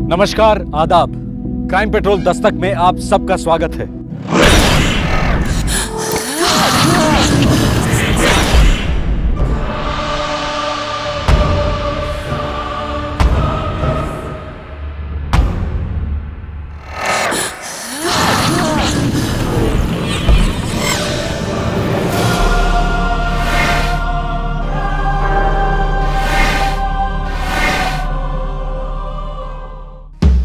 नमस्कार, आदाब। Crime petrol Dastak में आप सबका स्वागत है।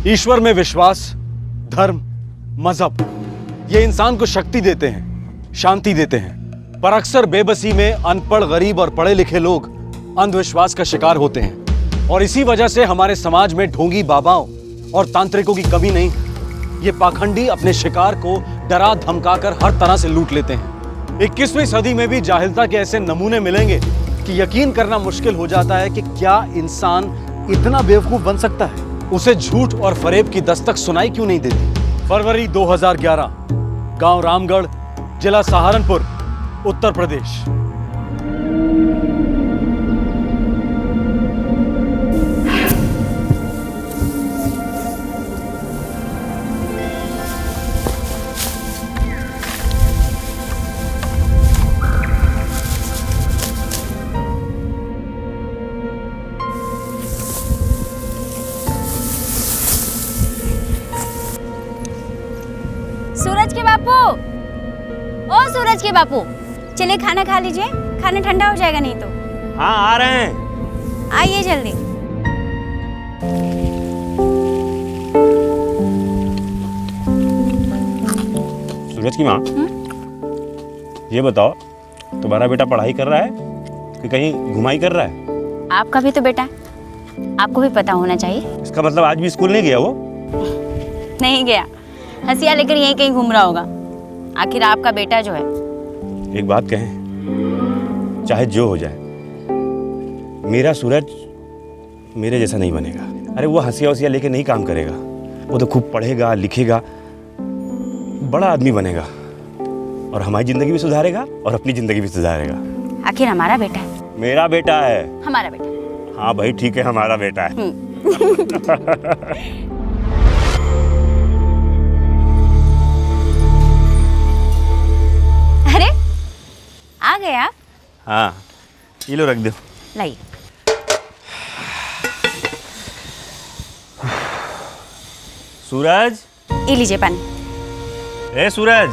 ईश्वर में विश्वास, धर्म, मजहब ये इंसान को शक्ति देते हैं, शांति देते हैं, पर अक्सर बेबसी में अनपढ़, गरीब और पढ़े लिखे लोग अंधविश्वास का शिकार होते हैं। और इसी वजह से हमारे समाज में ढोंगी बाबाओं और तांत्रिकों की कमी नहीं। ये पाखंडी अपने शिकार को डरा धमकाकर हर तरह से लूट लेते हैं। 21वीं सदी में भी जाहिलता के ऐसे नमूने मिलेंगे कि यकीन करना मुश्किल हो जाता है कि क्या इंसान इतना बेवकूफ बन सकता है। उसे झूठ और फरेब की दस्तक सुनाई क्यों नहीं देती। फरवरी 2011, गांव रामगढ़, जिला सहारनपुर, उत्तर प्रदेश। सूरज के बापू, ओ सूरज के बापू, चलिए खाना खा लीजिए, खाना ठंडा हो जाएगा नहीं तो। हाँ, आ रहे हैं। आइए जल्दी। सूरज की माँ, ये बताओ, तुम्हारा बेटा पढ़ाई कर रहा है कि कहीं घुमाई कर रहा है? आपका भी तो बेटा है, आपको भी पता होना चाहिए। इसका मतलब आज भी स्कूल नहीं गया वो? नहीं गया, हंसिया लेकर यहीं कहीं घूम रहा होगा। आखिर आपका बेटा जो है। एक बात कहें, चाहे जो हो जाए, मेरा सूरज मेरे जैसा नहीं बनेगा। अरे वो हंसिया वसिया लेके नहीं काम करेगा, वो तो खूब पढ़ेगा, लिखेगा, बड़ा आदमी बनेगा और हमारी जिंदगी भी सुधारेगा और अपनी जिंदगी भी सुधारेगा। आखिर हमारा बेटा है। मेरा बेटा है। हमारा बेटा। हाँ भाई ठीक है, हमारा बेटा है। अरे आ गए आप? हाँ, ये लो रख दो। लाइए। सूरज, ये लीजिए पानी। ए सूरज,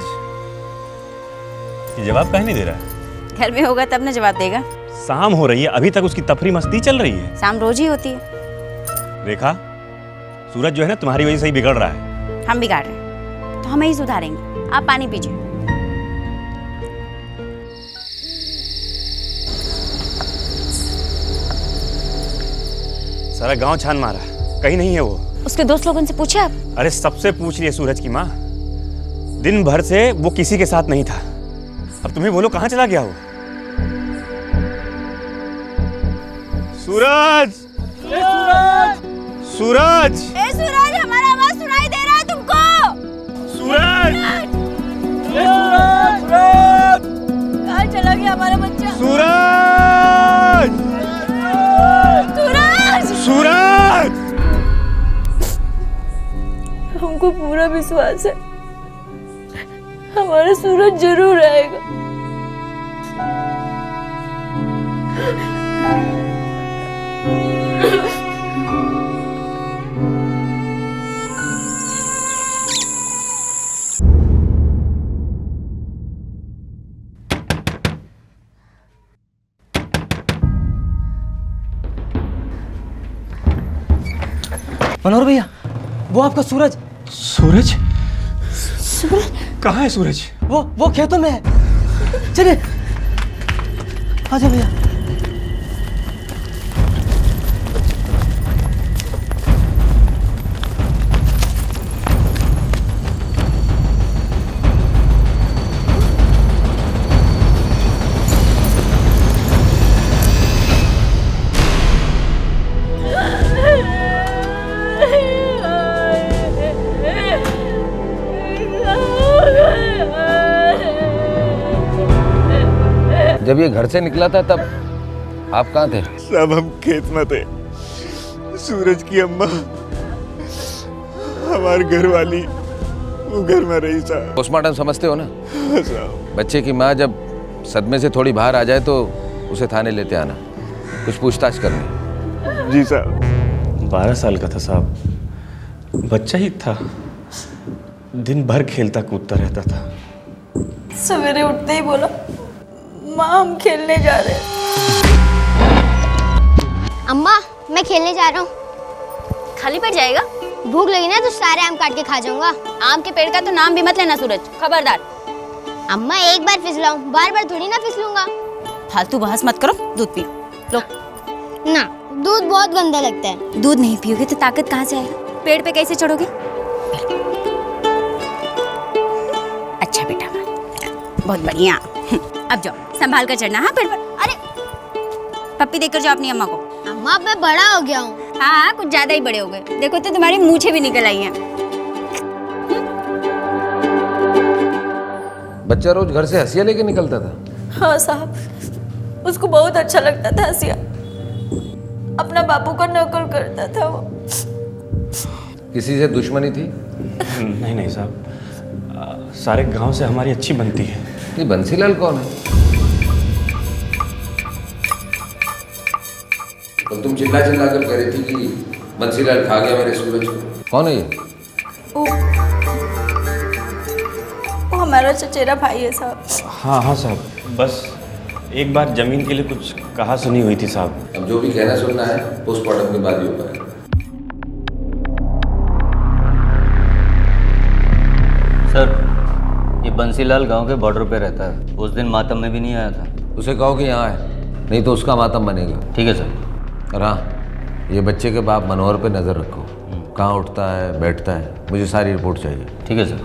ये जवाब काहे नहीं दे रहा है? घर में होगा तब ना जवाब देगा। शाम हो रही है, अभी तक उसकी तफरी मस्ती चल रही है। शाम रोज ही होती है। देखा, सूरज जो है ना तुम्हारी वजह से ही बिगड़ रहा है। हम बिगाड़ रहे हैं तो हमें ही सुधारेंगे। आप पानी पीजिए। सारा गांव छान मारा, कहीं नहीं है वो। उसके दोस्त लोगों से पूछे आप? अरे सबसे पूछ लिया सूरज की माँ, दिन भर से वो किसी के साथ नहीं था। अब तुम्हें बोलो कहाँ चला गया वो? सूरज! सूरज! सूरज! ए सूरज, हमारा आवाज सुनाई दे रहा है तुमको? सूरज! कहाँ चला गया हमारा बच्चा? सूरज! सूरज! सूरज! हमको पूरा विश्वास है हमारा सूरज जरूर आएगा। मनोहर भैया, वो आपका सूरज। सूरज? सूरज? कहाँ है सूरज? वो खेतों में है। चलिए आजा भैया। जब ये घर से निकला था तब आप कहाँ थे? सब हम खेत में थे। सूरज की अम्मा हमारे घर वाली वो घर में रही साहब। पोस्टमार्टम समझते हो ना? साहब बच्चे की माँ जब सदमे से थोड़ी बाहर आ जाए तो उसे थाने लेते आना, कुछ पूछताछ करनी। जी साहब। 12 साल का था साहब, बच्चा ही था, दिन भर खेलता कूदता रहता था। सवेरे उठते ही बोला, माँ हम खेलने जा रहे हैं। अम्मा मैं खेलने जा रहा हूँ। खाली पेट जाएगा? भूख लगी ना तो सारे आम काट के खा जाऊंगा। आम के पेड़ का तो नाम भी मत लेना सूरज, खबरदार। अम्मा एक बार फिसलाऊं, बार बार थोड़ी ना फिसलूंगा। फालतू बहस मत करो, दूध पी लो। ना, दूध बहुत गंदा लगता है। दूध नहीं पियोगे तो ताकत कहाँ से आएगा? पेड़ पे कैसे चढ़ोगे? अच्छा बेटा, बहुत बढ़िया। अब जाओ, संभाल कर चढ़ना। हाँ पेड़ पर। अरे पप्पी देकर जाओ अपनी अम्मा को। अम्मा अब मैं बड़ा हो गया हूँ। हाँ कुछ ज्यादा ही बड़े हो गए, देखो तो तुम्हारी मूछें भी निकल आई हैं। बच्चा रोज घर से हंसिया लेके निकलता था? हाँ साहब, उसको बहुत अच्छा लगता था हंसिया। अपना बापू का नकल करता था वो। किसी से दुश्मनी थी? नहीं नहीं साहब, सारे गांव से हमारी अच्छी बनती है। ये बंसीलाल कौन है? तो तुम चिल्ला चिल्ला कर कह रही थी कि बंसीलाल खा गया मेरे सूरज को। कौन है ये? वो हमारा चचेरा भाई है साहब। हाँ हाँ साहब, बस एक बार जमीन के लिए कुछ कहा सुनी हुई थी साहब। अब जो भी कहना सुनना है पोस्टमार्टम के बाद ही होगा। सर, ये बंसीलाल गांव के बॉर्डर पे रहता है। उस दिन मातम में भी नहीं आया था। उसे कहो कि यहाँ है, नहीं तो उसका मातम बनेगा। ठीक है सर। और हाँ, ये बच्चे के बाप मनोहर पे नज़र रखो, कहाँ उठता है बैठता है, मुझे सारी रिपोर्ट चाहिए। ठीक है सर।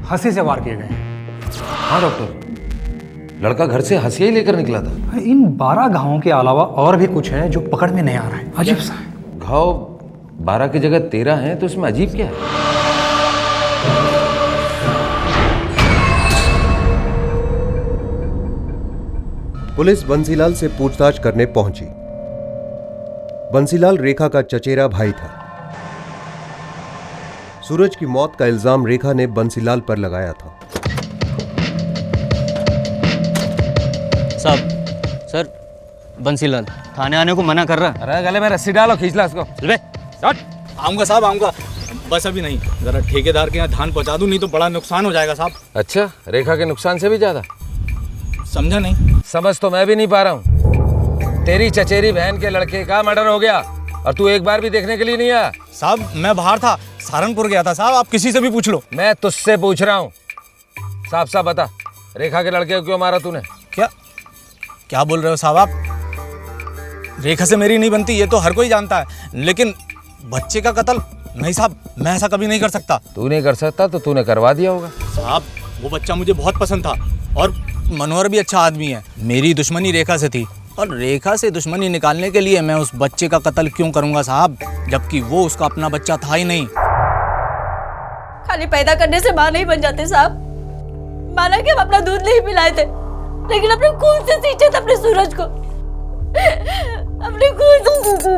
हंसी से वार किए गए। हाँ डॉक्टर, लड़का घर से हंसिया ही लेकर निकला था। इन 12 घावों के अलावा और भी कुछ है जो पकड़ में नहीं आ रहा है। अजीब सा है। घाव 12 की जगह 13 है, तो इसमें अजीब क्या है? पुलिस बंसीलाल से पूछताछ करने पहुंची। बंसीलाल रेखा का चचेरा भाई था। सूरज की मौत का इल्जाम रेखा ने बंसीलाल पर लगाया था। साहब, सर बंसीलाल थाने आने को मना कर रहा है। अरे गले में रस्सी डालो, खींच ला उसको। आऊंगा साहब, आऊंगा। बस अभी नहीं, जरा ठेकेदार के यहाँ धान पहुंचा दूं, नहीं तो बड़ा नुकसान हो जाएगा साहब। अच्छा, रेखा के नुकसान से भी ज्यादा? समझा नहीं? समझ तो मैं भी नहीं पा रहा हूँ। तेरी चचेरी बहन के लड़के का मर्डर हो गया और तू एक बार भी देखने के लिए नहीं आया। साहब मैं बाहर था, सहारनपुर गया था साहब, आप किसी से भी पूछ लो। मैं तुझसे पूछ रहा हूँ, साफ साफ बता, रेखा के लड़के को क्यों मारा तूने? क्या बोल रहे हो साहब आप? रेखा से मेरी नहीं बनती, ये तो हर कोई जानता है, लेकिन बच्चे का कत्ल नहीं साहब, मैं ऐसा कभी नहीं कर सकता। तू नहीं कर सकता तो तूने करवा दिया होगा। साहब वो बच्चा मुझे बहुत पसंद था और मनोहर भी अच्छा आदमी है। मेरी दुश्मनी रेखा से थी और रेखा से दुश्मनी निकालने के लिए मैं उस बच्चे का कत्ल क्यों करूंगा साहब, जबकि वो उसका अपना बच्चा था ही नहीं। खाली पैदा करने से माँ नहीं बन जाते साहब। माना कि हम अपना दूध नहीं पिलाए थे, लेकिन अपने खून से सींचे थे अपने सूरज को। अपने खून से।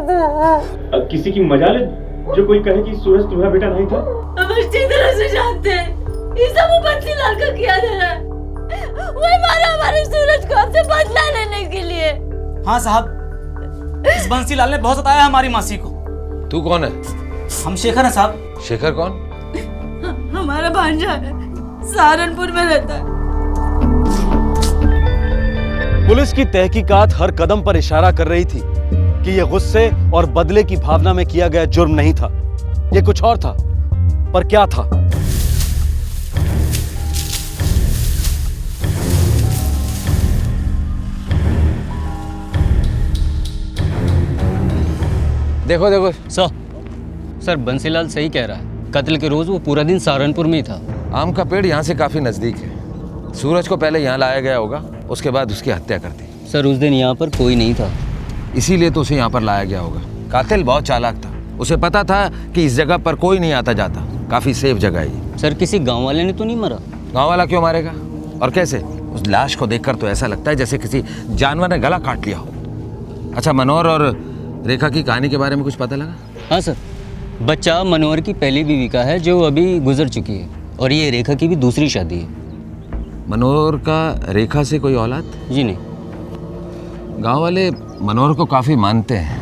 अब किसी की मजाल है जो कोई कहे कि सूरज तुम्हारा बेटा नहीं था? हम अच्छी तरह से जानते हैं ये सब वो बंसीलाल का किया जा रहा है। वो मारा हमारे सूरज को हमसे बदला लेने के लिए। हाँ साहब, इस बंसीलाल ने बहुत सताया हमारी मासी को। तू कौन है? हम शेखर हैं साहब। शेखर कौन? हमारा भांजा है, सहारनपुर में रहता है। पुलिस की तहकीकात हर कदम पर इशारा कर रही थी कि यह गुस्से और बदले की भावना में किया गया जुर्म नहीं था, यह कुछ और था। पर क्या था? देखो देखो सर बंसीलाल सही कह रहा है। कत्ल के रोज वो पूरा दिन सहारनपुर में ही था। आम का पेड़ यहाँ से काफी नजदीक है। सूरज को पहले यहाँ लाया गया होगा, उसके बाद उसकी हत्या कर दी। सर उस दिन यहाँ पर कोई नहीं था, इसीलिए तो उसे यहाँ पर लाया गया होगा। कातिल बहुत चालाक था, उसे पता था कि इस जगह पर कोई नहीं आता जाता, काफी सेफ जगह है। सर किसी गांव वाले ने तो नहीं मारा? गाँव वाला क्यों मारेगा और कैसे? उस लाश को देखकर तो ऐसा लगता है जैसे किसी जानवर ने गला काट लिया हो। अच्छा, मनोहर और रेखा की कहानी के बारे में कुछ पता लगा? हाँ सर, बच्चा मनोहर की पहली बीवी का है जो अभी गुजर चुकी है, और ये रेखा की भी दूसरी शादी है। मनोहर का रेखा से कोई औलाद? जी नहीं। गांव वाले मनोहर को काफी मानते हैं।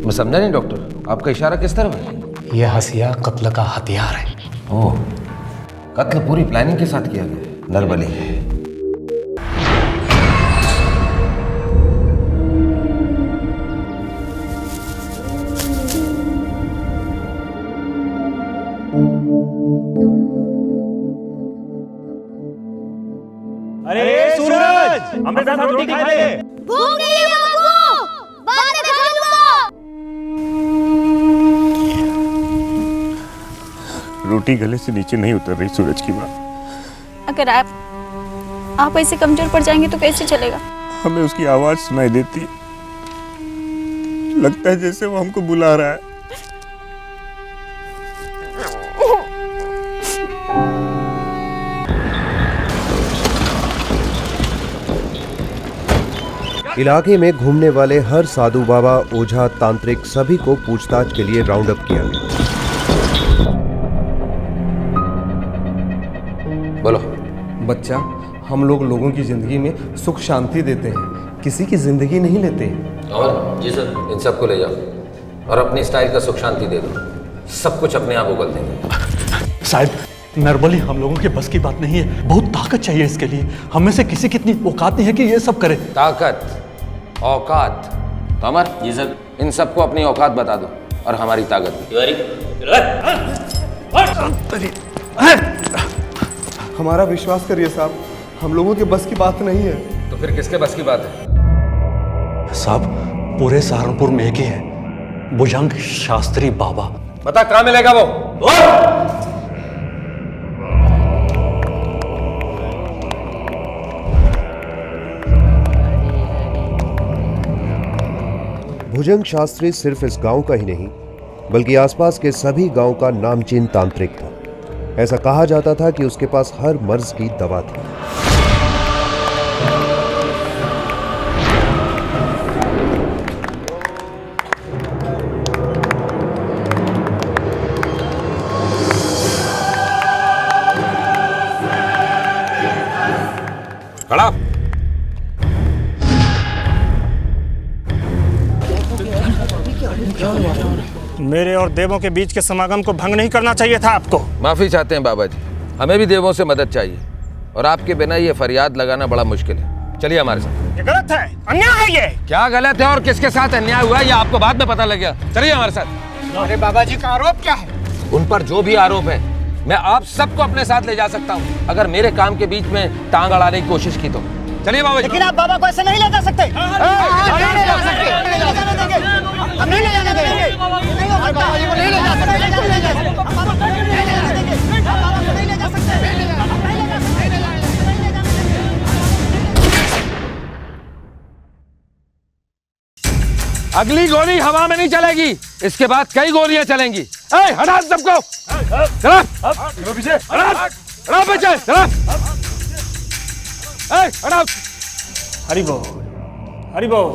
मैं समझा नहीं डॉक्टर, आपका इशारा किस तरफ है? यह हसिया कत्ल का हथियार है। ओह, कत्ल पूरी प्लानिंग के साथ किया गया। नरबली। अरे सूरज, हमें साथ रोटी खा ले। भूख नहीं है बाबू, बाद में खा लूंगा। रोटी गले से नीचे नहीं उतर रही सूरज की माँ। अगर आप ऐसे कमजोर पड़ जाएंगे तो कैसे चलेगा? हमें उसकी आवाज सुनाई देती है, लगता है जैसे वो हमको बुला रहा है। इलाके में घूमने वाले हर साधु बाबा, ओझा, तांत्रिक सभी को पूछताछ के लिए राउंड अप किया गया। बोलो। बच्चा, हम लोग लोगों की जिंदगी में सुख शांति देते हैं, किसी की जिंदगी नहीं लेते। और जी सर, इन सबको ले जाओ और अपनी स्टाइल का सुख शांति दे दो। सब कुछ अपने आप उगल देंगे। साहब, नरबली हम लोगों के बस की बात नहीं है, बहुत ताकत चाहिए इसके लिए। हम में से किसी की इतनी औकात नहीं है कि ये सब करे। ताकत, औकात। तो अमर, जी सर, इन सबको अपनी औकात बता दो और हमारी ताकत। हमारा विश्वास करिए साहब, हम लोगों के बस की बात नहीं है। तो फिर किसके बस की बात है? साहब, पूरे सहारनपुर में एक ही है, भुजंग शास्त्री बाबा। बता, कहाँ मिलेगा वो? भुजंग शास्त्री सिर्फ इस गांव का ही नहीं बल्कि आसपास के सभी गांव का नामचीन तांत्रिक था। ऐसा कहा जाता था कि उसके पास हर मर्ज की दवा थी। खड़ा। मेरे और देवों के बीच के समागम को भंग नहीं करना चाहिए था आपको। माफी चाहते हैं बाबा जी, हमें भी देवों से मदद चाहिए और आपके बिना ये फरियाद लगाना बड़ा मुश्किल है। चलिए हमारे साथ। ये गलत है, अन्याय है ये। क्या गलत है और किसके साथ अन्याय हुआ है ये आपको बाद में पता लगेगा। चलिए हमारे साथ। अरे बाबा जी का आरोप क्या है? उन पर जो भी आरोप है मैं आप सबको अपने साथ ले जा सकता हूँ अगर मेरे काम के बीच में टांग अड़ाने की कोशिश की तो। चलिए बाबा जी। लेकिन आप बाबा को ऐसे नहीं ले जा सकते। हम नहीं ले जाने देंगे। बाबा जी को नहीं ले जा सकते। अगली गोली हवा में नहीं चलेगी, इसके बाद कई गोलियां चलेंगी। हटा सबको। चला पीछे, हटा पीछे, चला। हटा। हरि बोल, हरि बोल।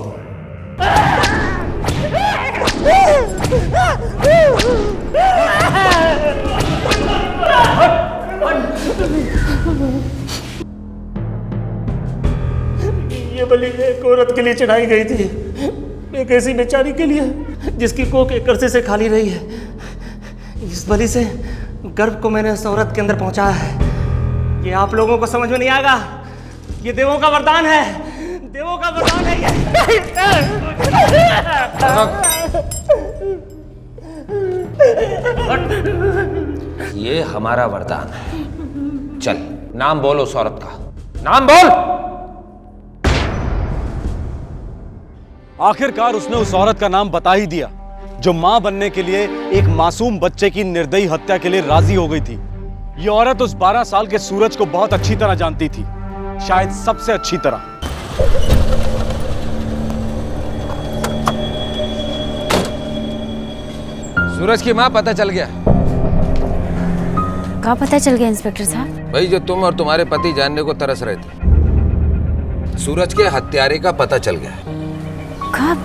ये बलि एक औरत के लिए चढ़ाई गई थी, एक ऐसी बेचारी के लिए जिसकी कोख एक अरसे से खाली रही है। इस बलि से गर्भ को मैंने उस औरत के अंदर पहुंचाया है। ये आप लोगों को समझ में नहीं आएगा, ये देवों का वरदान है, देवों का वरदान है ये हमारा वरदान है। चल नाम बोल उस औरत का, नाम बोल। आखिरकार उसने उस औरत का नाम बता ही दिया जो मां बनने के लिए एक मासूम बच्चे की निर्दयी हत्या के लिए राजी हो गई थी। ये औरत उस 12 साल के सूरज को बहुत अच्छी तरह जानती थी, शायद सबसे अच्छी तरह। सूरज की मां पता चल गया। कहाँ पता चल गया इंस्पेक्टर साहब? भाई जो तुम और तुम्हारे पति जानने को तरस रहे थे। सूरज के हत्यारे का पता चल गया है। कब?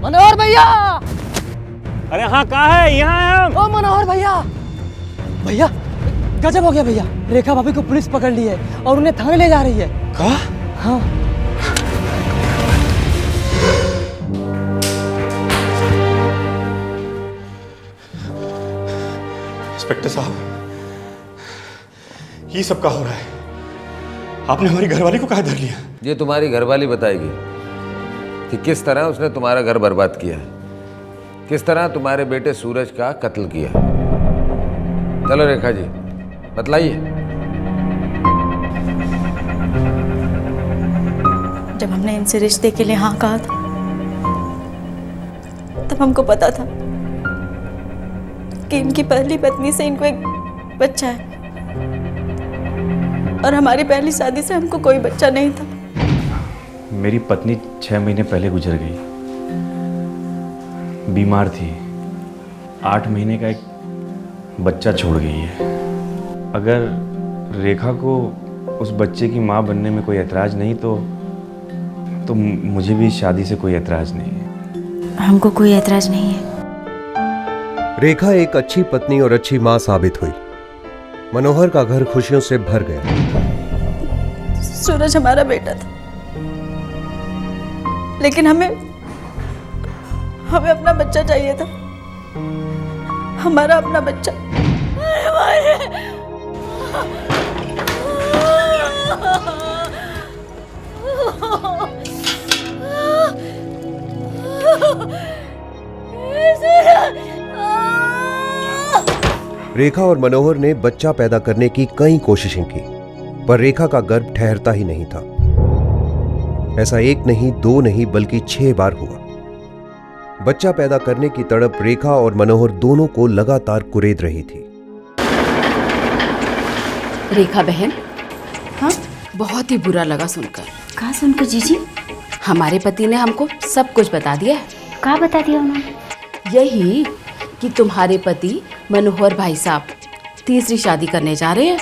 मनोहर भैया, अरे हाँ, कहाँ है? यहाँ है हम। ओ मनोहर भैया, भैया गजब हो गया भैया, रेखा भाभी को पुलिस पकड़ ली है और उन्हें थाने ले जा रही है। कहा? हाँ। इंस्पेक्टर साहब, ये सब क्या हो रहा है? आपने हमारी घरवाली को कहाँ धर लिया? ये तुम्हारी घरवाली बताएगी कि किस तरह उसने तुम्हारा घर बर्बाद किया है, किस तरह तुम्हारे बेटे सूरज का कत्ल किया। चलो रेखा जी, बतलाइए। जब हमने इनसे रिश्ते के लिए हाँ कहा था, तब हमको पता था कि इनकी पहली पत्नी से इनको एक बच्चा है और हमारी पहली शादी से हमको कोई बच्चा नहीं था। मेरी पत्नी 6 महीने पहले गुजर गई, बीमार थी, 8 महीने का एक बच्चा छोड़ गई है। अगर रेखा को उस बच्चे की माँ बनने में कोई एतराज़ नहीं तो मुझे भी शादी से कोई एतराज़ नहीं है। हमको कोई एतराज़ नहीं है। रेखा एक अच्छी पत्नी और अच्छी मां साबित हुई। मनोहर का घर खुशियों से भर गया। सूरज हमारा बेटा था, लेकिन हमें अपना बच्चा चाहिए था, हमारा अपना बच्चा। रेखा और मनोहर ने बच्चा पैदा करने की कई कोशिशें की, पर रेखा का गर्भ ठहरता ही नहीं था। ऐसा एक नहीं, 2 नहीं, बल्कि 6 बार हुआ। बच्चा पैदा करने की तड़प रेखा और मनोहर दोनों को लगातार कुरेद रही थी। रेखा बहन, हाँ, बहुत ही बुरा लगा सुनकर। कहाँ सुनकर जीजी? हमारे पति ने हमको सब कुछ बता दिया है। कहाँ बता दिया उन्होंने? यही कि तुम्हारे पति मनोहर भाई साहब तीसरी शादी करने जा रहे हैं।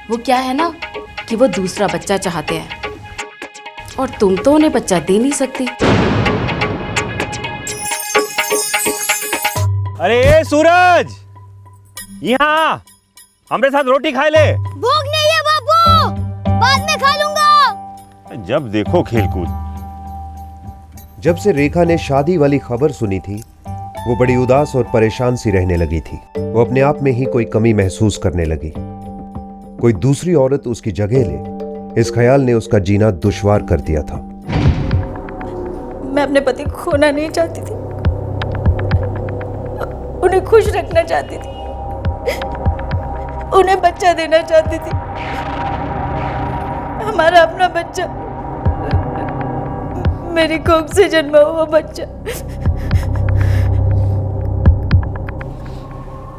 वो क्या है ना कि वो दूसरा बच्चा चाहते हैं और तुम तो उन्हें बच्चा दे नहीं सकती। अरे सूरज, यहाँ हमारे साथ रोटी खा ले। भूख नहीं है बापू, बाद में खा लूंगा। जब देखो खेलकूद। जब से रेखा ने शादी वाली खबर सुनी थी, वो बड़ी उदास और परेशान सी रहने लगी थी। वो अपने आप में ही कोई कमी महसूस करने लगी। कोई दूसरी औरत उसकी जगह ले, इस ख्याल ने उसका जीना दुश्वार कर दिया था। मैं अपने पति को खोना नहीं चाहती थी, उन्हें खुश रखना चाहती थी, उन्हें बच्चा देना चाहती थी, हमारा अपना बच्चा, मेरी कोख से जन्मा हुआ बच्चा।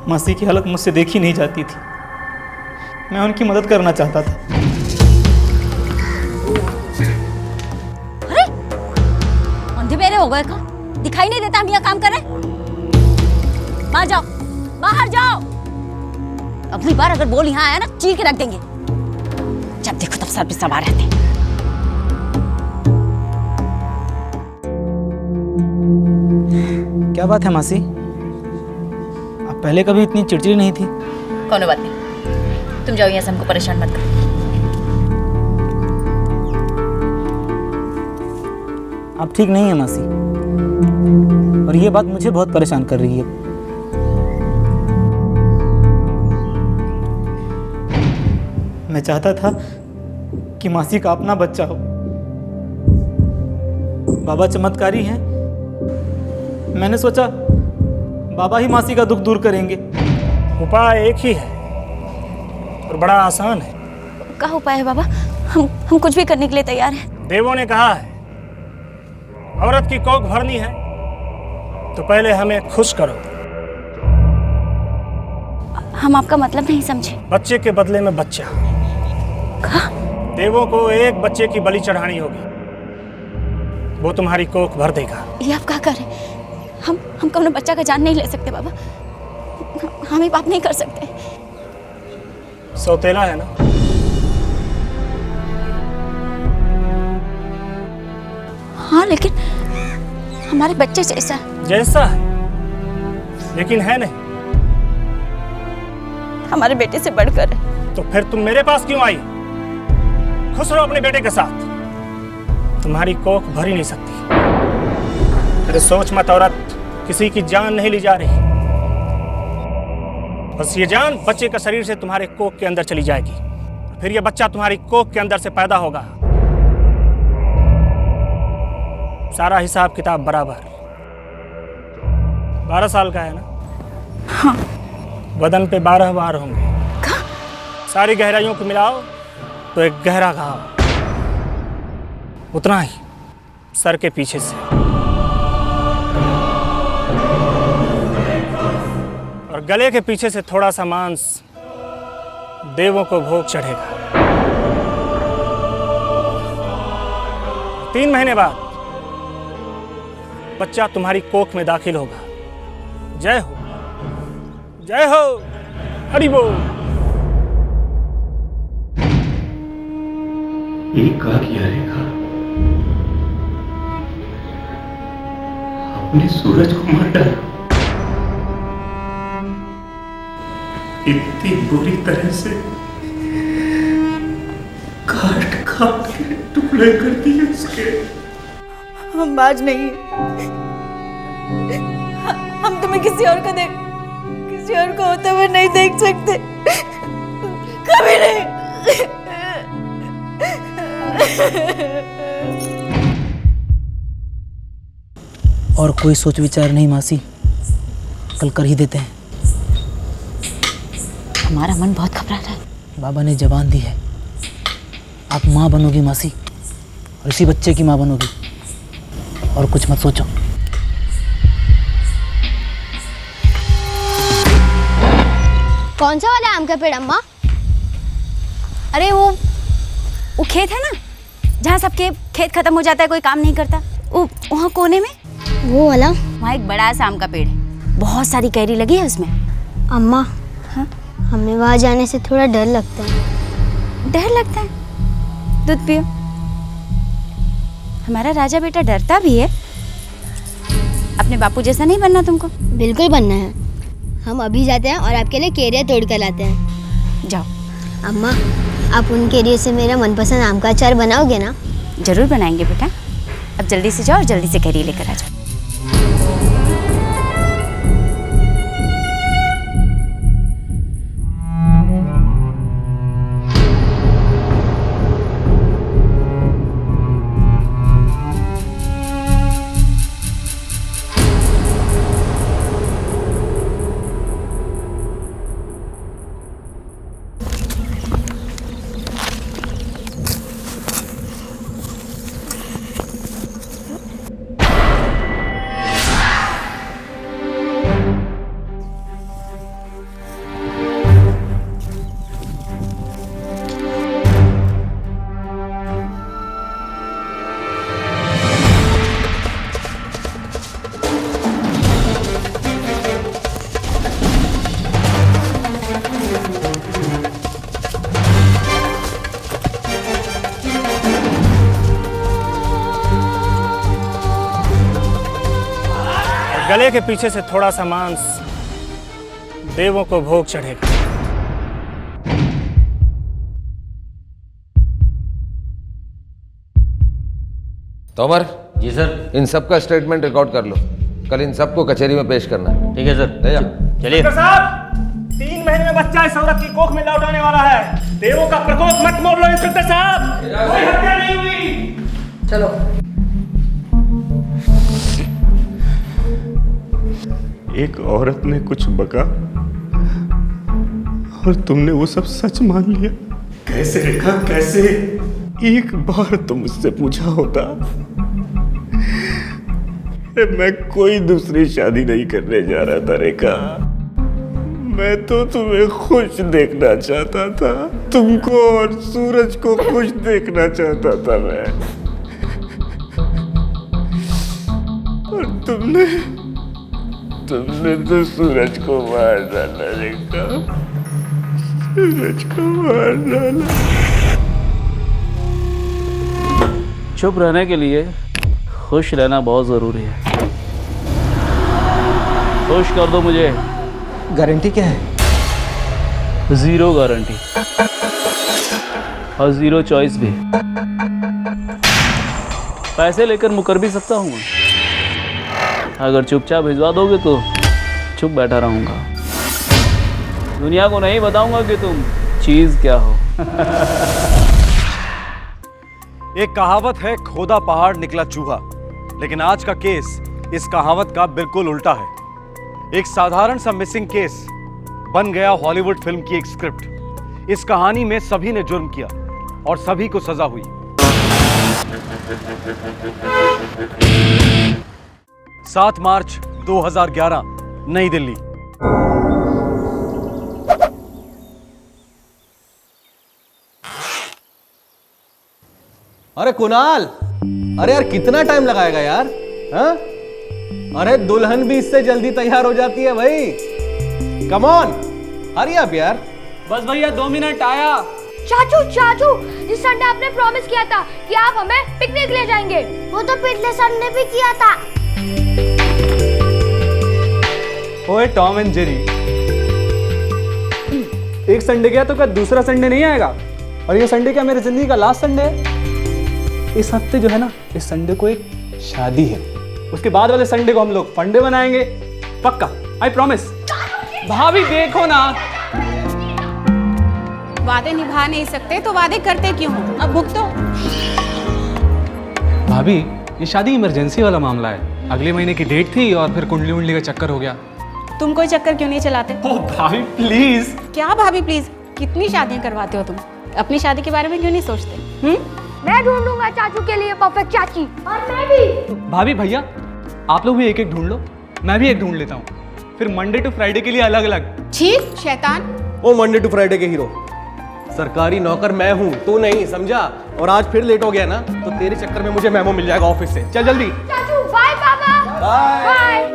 मासी की हालत मुझसे देखी नहीं जाती थी, मैं उनकी मदद करना चाहता था। अरे अंधे बेरे हो गए का? दिखाई नहीं देता हम यहाँ काम कर रहे? बाहर जाओ, बाहर जाओ। अगली बार अगर बोल यहाँ आया ना, चीर के रख देंगे। जब देखो तब सर पे सवार रहते हैं। क्या बात है मासी, आप पहले कभी इतनी चिड़चिड़ी नहीं थी। कौनो बात नहीं, तुम जाओ यहाँ से, हमको परेशान मत करो। आप ठीक नहीं है मासी, और ये बात मुझे बहुत परेशान कर रही है। मैं चाहता था कि मासी का अपना बच्चा हो। बाबा चमत्कारी हैं, मैंने सोचा बाबा ही मासी का दुख दूर करेंगे। उपाय एक ही है और बड़ा आसान है। क्या उपाय है बाबा? हम कुछ भी करने के लिए तैयार हैं। देवों ने कहा है, औरत की कोख भरनी है तो पहले हमें खुश करो। हम आपका मतलब नहीं समझे। बच्चे के बदले में बच्चा। देवों को एक बच्चे की बलि चढ़ानी होगी, वो तुम्हारी कोख भर देगा। ये आप क्या कर रहे? हम अपने बच्चा का जान नहीं ले सकते बाबा, हम ये पाप नहीं कर सकते। सौतेला है ना? हाँ, लेकिन हमारे बच्चे जैसा है, लेकिन है नहीं। हमारे बेटे से बढ़कर है। तो फिर तुम मेरे पास क्यों आई? खुश रहो अपने बेटे के साथ, तुम्हारी कोख भर ही नहीं सकती। अरे सोच मत औरत, किसी की जान नहीं ली जा रही, बस ये जान बच्चे का शरीर से तुम्हारे कोख के अंदर चली जाएगी, फिर ये बच्चा तुम्हारी कोख के अंदर से पैदा होगा। सारा हिसाब किताब बराबर। 12 साल का है ना? हाँ। बदन पे 12 बार होंगे। सारी गहराइयों को मिलाओ तो एक गहरा घाव, उतना ही सर के पीछे से, और गले के पीछे से थोड़ा सा मांस देवों को भोग चढ़ेगा। 3 महीने बाद बच्चा तुम्हारी कोख में दाखिल होगा। जय हो, जय हो, हरि बोल। क्या किया रेखा? अपने सूरज को मार डाला, इतनी बुरी तरह से काट काट के टुकड़े कर दिए उसके। हम आज नहीं, हम तुम्हें किसी और को होते हुए नहीं देख सकते, कभी नहीं। और कोई सोच विचार नहीं मासी, कल कर ही देते हैं। हमारा मन बहुत घबरा रहा है। बाबा ने जबान दी है, आप माँ बनोगी मासी, और इसी बच्चे की माँ बनोगी, और कुछ मत सोचो। कौन सा वाला आम का पेड़ अम्मा? अरे वो खेत है ना, जहाँ सबके खेत खत्म हो जाता है, कोई काम नहीं करता, वहाँ कोने में वो वाला। वहाँ एक बड़ा सा आम का पेड़ है, बहुत सारी कैरी लगी है उसमें। अम्मा, हाँ? हमें वहाँ जाने से थोड़ा डर लगता है। डर लगता है? दूध पियो। हमारा राजा बेटा डरता भी है। अपने बापू जैसा नहीं बनना तुमको। बिल्कुल बनना है। हम अभी जाते हैं और आपके लिए केरिया तोड़ कर लाते हैं। जाओ। अम्मा, आप उन केरिया से मेरा मनपसंद आम का अचार बनाओगे ना? जरूर बनाएंगे बेटा। अब जल्दी से जाओ और जल्दी से कैरी लेकर आ जाओ। गले के पीछे से थोड़ा सा मांस देवों को भोग चढ़ेगा। तोमर। जी सर। इन सब का स्टेटमेंट रिकॉर्ड कर लो, कल इन सबको कचहरी में पेश करना। ठीक है सर। ले जा। चलिए। डॉक्टर साहब, 3 महीने में बच्चा इस औरत की कोख में लौट आने वाला है। देवों का प्रकोप मत मोड़ लो इंस्पेक्टर साहब, कोई हत्या नहीं हुई। चलो। एक औरत ने कुछ बका और तुमने वो सब सच मान लिया। कैसे रेखा, कैसे? एक बार तो मुझसे पूछा होता, मैं कोई दूसरी शादी नहीं करने जा रहा था रेखा। मैं तो तुम्हें खुश देखना चाहता था, तुमको और सूरज को खुश देखना चाहता था मैं। और तुमने तो सूरज को मार डाला रेखा, सूरज को मार डाला। चुप रहने के लिए खुश रहना बहुत ज़रूरी है। खुश कर दो मुझे। गारंटी क्या है? 0 गारंटी और 0 चॉइस भी। पैसे लेकर मुकर भी सकता हूँ। अगर चुपचाप भिजवा दोगे तो चुप बैठा रहूँगा। दुनिया को नहीं बताऊंगा कि तुम चीज़ क्या हो। एक कहावत है, खोदा पहाड़ निकला चूहा। लेकिन आज का केस इस कहावत का बिल्कुल उल्टा है। एक साधारण सा मिसिंग केस बन गया हॉलीवुड फिल्म की एक स्क्रिप्ट। इस कहानी में सभी ने जुर्म किया और सभी को सजा हुई। 7 मार्च 2011, नई दिल्ली। अरे कुणाल, अरे यार कितना टाइम लगाएगा यार? हाँ? अरे दुल्हन भी इससे जल्दी तैयार हो जाती है भाई। कम ऑन, हरी अप यार। बस भैया 2 मिनट आया। चाचू इस संडे आपने प्रॉमिस किया था कि आप हमें पिकनिक ले जाएंगे। वो तो पिछले संडे भी किया था। ओए टॉम एंड जेरी, एक संडे गया तो क्या दूसरा संडे नहीं आएगा? और ये संडे क्या मेरी जिंदगी का लास्ट संडे है? इस हफ्ते जो है ना, इस संडे को एक शादी है। उसके बाद वाले संडे को हम लोग फंडे बनाएंगे, पक्का, आई प्रॉमिस। भाभी देखो ना, वादे निभा नहीं सकते तो वादे करते क्यों हो? अब भुगतो। भाभी ये शादी इमरजेंसी वाला मामला है। अगले महीने की डेट थी और फिर कुंडली उंडली का चक्कर हो गया। तुम कोई चक्कर क्यों नहीं चलाते? ओ भाभी प्लीज। क्या भाभी प्लीज? कितनी शादियां करवाते हो तुम? अपनी शादी के बारे में क्यों नहीं सोचते? मैं ढूंढूंगा चाचू के लिए परफेक्ट चाची। और मैं भी। भाभी भैया आप लोग भी एक एक ढूंढ लो, मैं भी एक ढूंढ लेता हूँ, फिर मंडे टू फ्राइडे के लिए अलग अलग। छी शैतान। ओ मंडे टू फ्राइडे के हीरो, सरकारी नौकर मैं हूँ, तू नहीं, समझा? और आज फिर लेट हो गया ना तो तेरे चक्कर में मुझे मेमो मिल जाएगा ऑफिस से। चल जल्दी। चाचू बाय पापा। बाय।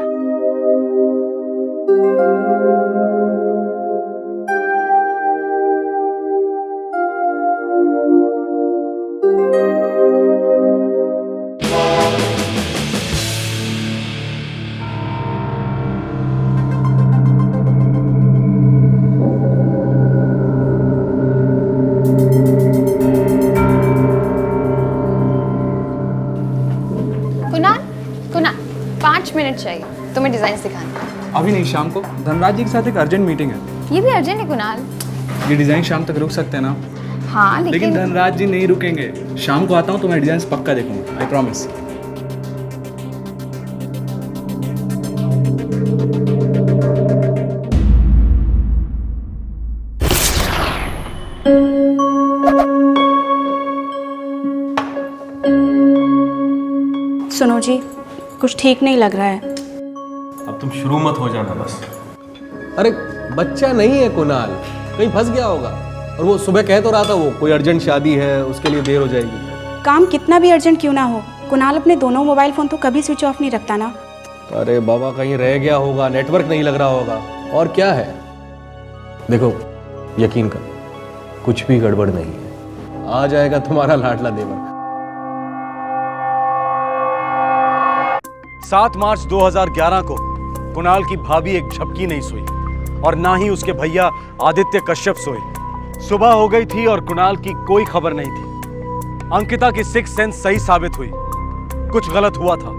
कुणाल 5 मिनट चाहिए, तुम्हें डिजाइन सिखाने। अभी नहीं, शाम को धनराज जी के साथ एक अर्जेंट मीटिंग है। ये भी अर्जेंट है कुणाल। ये डिजाइन शाम तक रुक सकते हैं ना? हाँ लेकिन धनराज जी नहीं रुकेंगे। शाम को आता हूँ तो मैं डिजाइन पक्का देखूंगा, आई प्रॉमिस। सुनो जी, कुछ ठीक नहीं लग रहा है। अब तुम शुरू मत हो जाना बस। अरे बच्चा नहीं है कुणाल, कहीं फंस गया होगा। और वो सुबह कह तो रहा था वो कोई अर्जेंट शादी है, उसके लिए देर हो जाएगी। काम कितना भी अर्जेंट क्यों ना हो, कुणाल अपने दोनों मोबाइल फोन तो कभी स्विच ऑफ नहीं रखता ना। अरे बाबा कहीं रह गया होगा, नेटवर्क नहीं लग रहा होगा, और क्या है। देखो यकीन कर, कुछ भी गड़बड़ नहीं है, आ जाएगा तुम्हारा लाडला देवर। 7 मार्च 2011 को कुणाल की भाभी एक झपकी नहीं सोई और ना ही उसके भैया आदित्य कश्यप सोए। सुबह हो गई थी और कुणाल की कोई खबर नहीं थी। अंकिता की सिक्स सेंस सही साबित हुई, कुछ गलत हुआ था।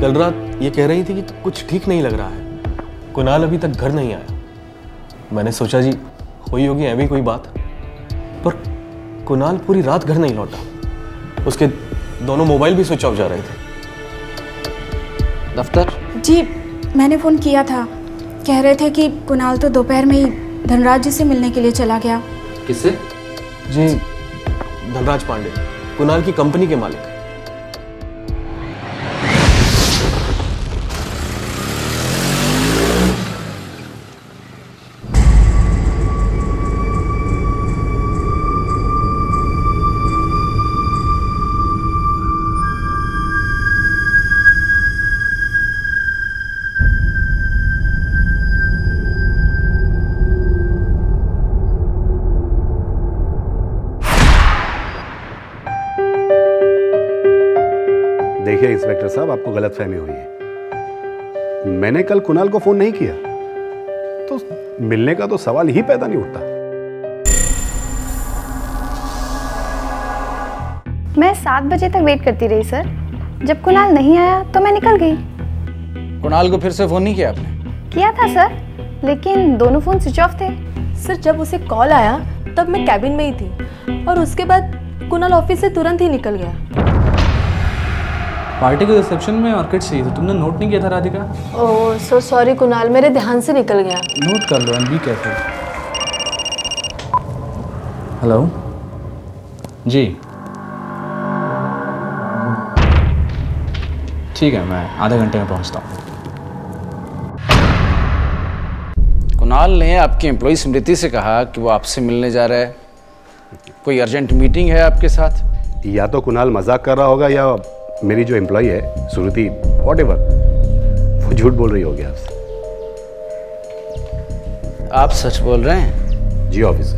कल रात ये कह रही थी कि कुछ ठीक नहीं लग रहा है, कुणाल अभी तक घर नहीं आया। मैंने सोचा जी हुई होगी ऐसी कोई बात, पर कुणाल पूरी रात घर नहीं लौटा। उसके दोनों मोबाइल भी स्विच ऑफ जा रहे थे। दफ्तर जी मैंने फ़ोन किया था, कह रहे थे कि कुणाल तो दोपहर में ही धनराज जी से मिलने के लिए चला गया। किससे? जी धनराज पांडे, कुणाल की कंपनी के मालिक। देखिए इंस्पेक्टर साहब, आपको गलतफहमी हुई है। मैंने कल कुणाल को फोन नहीं किया, तो मिलने का तो सवाल ही पैदा नहीं उठता। मैं 7 बजे तक वेट करती रही सर। जब कुणाल नहीं आया तो मैं निकल गई। कुणाल को फिर से फोन नहीं किया आपने? किया था सर, लेकिन दोनों फोन स्विच ऑफ थे। सर जब उसे कॉल आया तब मैं कैबिन में ही थी और उसके बाद कुणाल ऑफिस से तुरंत ही निकल गया। पार्टी के रिसेप्शन में ऑर्किड चाहिए, तो तुमने नोट नहीं किया था राधिका? ओह सो सॉरी कुणाल, मेरे ध्यान से निकल गया। नोट कर लो एंड बी केयरफुल। हेलो जी, ठीक है, मैं आधे घंटे में पहुंचता हूँ। कुणाल ने आपकी एम्प्लॉय स्मृति से कहा कि वो आपसे मिलने जा रहा है। कोई अर्जेंट मीटिंग है आपके साथ? या तो कुणाल मजाक कर रहा होगा, या मेरी जो एम्प्लॉय है सुरुति, व्हाटएवर, वो झूठ बोल रही होगी आपसे। आप सच बोल रहे हैं? जी ऑफिसर,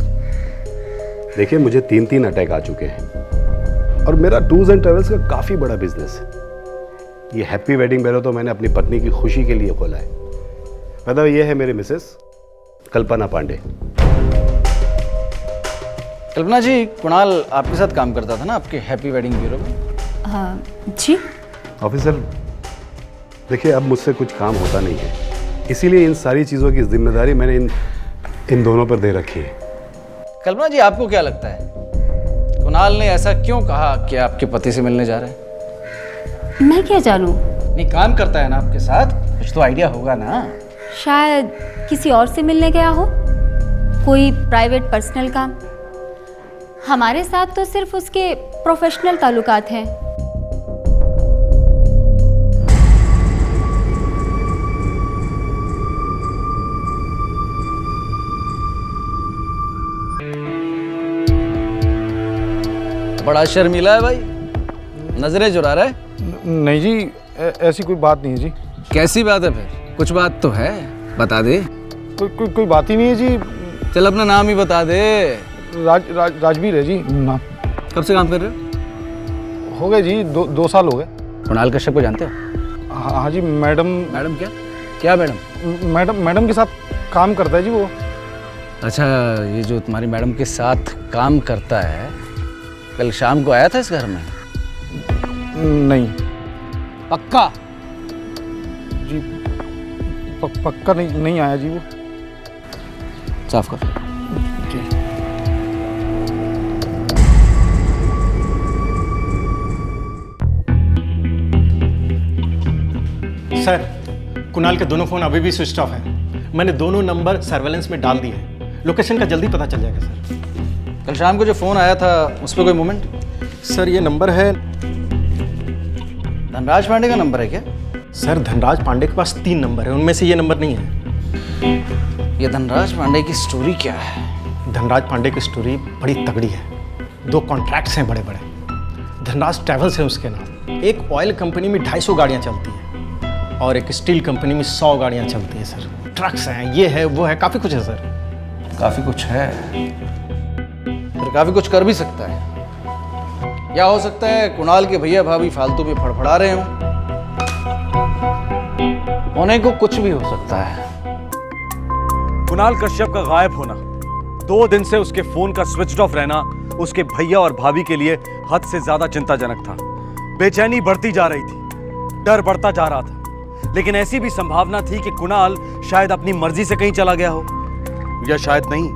देखिए मुझे 3 अटैक आ चुके हैं और मेरा टूर्स एंड ट्रेवल्स का काफ़ी बड़ा बिजनेस है। ये हैप्पी वेडिंग ब्यूरो तो मैंने अपनी पत्नी की खुशी के लिए खोला है। मतलब ये है मेरी मिसेस कल्पना पांडे। कल्पना जी, कुणाल आपके साथ काम करता था ना आपके हैप्पी वेडिंग ब्यूरो में? हाँ जी ऑफिसर, देखिए अब मुझसे कुछ काम होता नहीं है, इसीलिए इन सारी चीज़ों की जिम्मेदारी मैंने इन दोनों पर दे रखी है। कल्पना जी, आपको क्या लगता है कुणाल ने ऐसा क्यों कहा कि आपके पति से मिलने जा रहे हैं? मैं क्या जानूं? नहीं, काम करता है ना आपके साथ, कुछ तो आइडिया होगा ना। शायद किसी और से मिलने गया हो, कोई प्राइवेट पर्सनल काम। हमारे साथ तो सिर्फ उसके प्रोफेशनल ताल्लुकात हैं। बड़ा शर्मीला है भाई, नजरें चुरा रहा है। नहीं जी, ऐसी कोई बात नहीं है जी। कैसी बात है फिर? कुछ बात तो है, बता दे। कोई बात ही नहीं है जी। चल अपना नाम ही बता दे। राजवीर है जी नाम। कब से काम कर रहे हो? हो गए जी, 2 साल हो गए। कुणाल कश्यप को जानते हो? हाँ जी, मैडम। मैडम क्या मैडम? मैडम के साथ काम करता है जी वो। अच्छा, ये जो तुम्हारी मैडम के साथ काम करता है, कल शाम को आया था इस घर में? नहीं। पक्का? जी पक्का नहीं आया जी वो। साफ कर। जी। सर, कुणाल के दोनों फोन अभी भी स्विच ऑफ हैं। मैंने दोनों नंबर सर्वेलेंस में डाल दिए हैं। लोकेशन का जल्दी पता चल जाएगा सर। कल शाम को जो फोन आया था उस पर कोई मूवमेंट? सर ये नंबर है, धनराज पांडे का नंबर है क्या? सर धनराज पांडे के पास 3 नंबर है, उनमें से ये नंबर नहीं है। ये धनराज पांडे की स्टोरी क्या है? धनराज पांडे की स्टोरी बड़ी तगड़ी है। 2 कॉन्ट्रैक्ट्स हैं बड़े बड़े। धनराज ट्रैवल्स है उसके नाम। एक ऑयल कंपनी में 250 गाड़ियाँ चलती हैं और एक स्टील कंपनी में 100 गाड़ियाँ चलती हैं सर। ट्रक्स हैं, ये है वो है, काफ़ी कुछ है सर। काफ़ी कुछ है, फिर काफ़ी कुछ कर भी सकता है। या हो सकता है कुणाल के भैया भाभी फालतू में फड़फड़ा रहे हों। होने को कुछ भी हो सकता है। कुणाल कश्यप का गायब होना, 2 दिन से उसके फोन का स्विच ऑफ रहना उसके भैया और भाभी के लिए हद से ज्यादा चिंताजनक था। बेचैनी बढ़ती जा रही थी, डर बढ़ता जा रहा था, लेकिन ऐसी भी संभावना थी कि कुणाल शायद अपनी मर्जी से कहीं चला गया हो, या शायद नहीं।